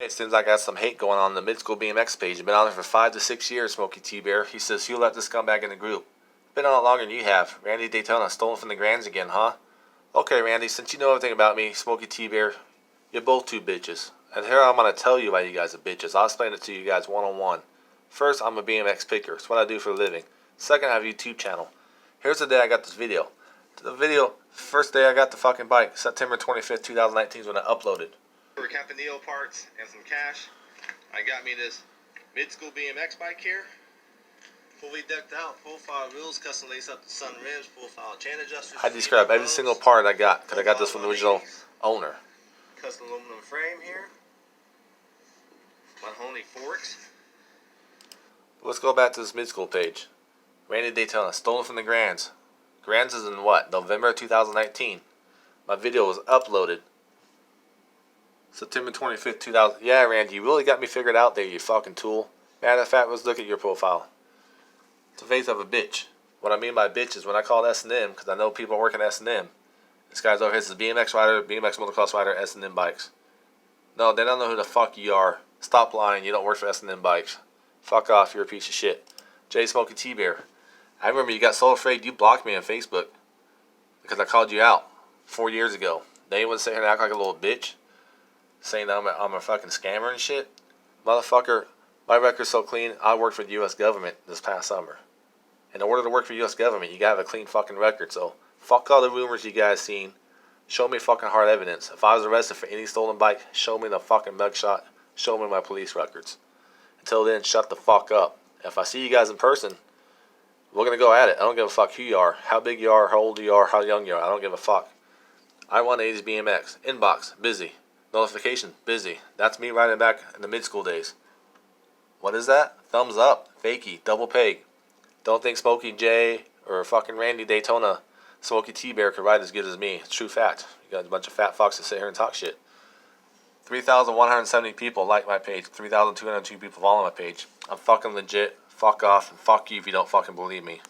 It seems like I got some hate going on the mid-school BMX page. I've been on there for 5 to 6 years, Smokey T-Bear. He says he'll let this scumbag in the group. Been on it longer than you have. Randy Daytona stolen from the Grands again, huh? Okay, Randy, since you know everything about me, Smokey T-Bear, you're both two bitches. And here I'm going to tell you why you guys are bitches. I'll explain it to you guys one-on-one. First, I'm a BMX picker. It's what I do for a living. Second, I have a YouTube channel. Here's the day I got this video. First day I got the fucking bike, September 25th, 2019 is when I uploaded. For Campanile parts and some cash, I got me this mid-school BMX bike here. Fully decked out, full-file wheels, custom lace up the sun rims, full-file chain adjusters. I describe every single part I got, because I got this from the original owner. Custom aluminum frame here. Mahoney forks. Let's go back to this mid-school page. Randy Daytona, stolen from the Grands. Grands is in what? November 2019. My video was uploaded September 25th, 2000. Yeah, Randy, you really got me figured out there, you fucking tool. Matter of fact, let's look at your profile. It's the face of a bitch. What I mean by bitch is when I call it S&M, because I know people are working S&M. This guy's over here says BMX rider, BMX motocross rider, S&M bikes. No, they don't know who the fuck you are. Stop lying, you don't work for S&M bikes. Fuck off, you're a piece of shit. J Smokey T-Bear. I remember you got so afraid you blocked me on Facebook because I called you out 4 years ago. Then you want to sit here and act like a little bitch, saying that I'm a fucking scammer and shit. Motherfucker, my record's so clean, I worked for the U.S. government this past summer. In order to work for the U.S. government, you gotta have a clean fucking record. So, fuck all the rumors you guys seen. Show me fucking hard evidence. If I was arrested for any stolen bike, show me the fucking mugshot. Show me my police records. Until then, shut the fuck up. If I see you guys in person, we're gonna go at it. I don't give a fuck who you are, how big you are, how old you are, how young you are. I don't give a fuck. I want 80s BMX. Inbox, busy. Notification, busy. That's me riding back in the mid-school days. What is that? Thumbs up. Fakey. Double peg. Don't think Smokey J or fucking Randy Daytona, Smokey T-Bear could ride as good as me. It's true fact. You got a bunch of fat fucks that sit here and talk shit. 3,170 people like my page. 3,202 people follow my page. I'm fucking legit. Fuck off and fuck you if you don't fucking believe me.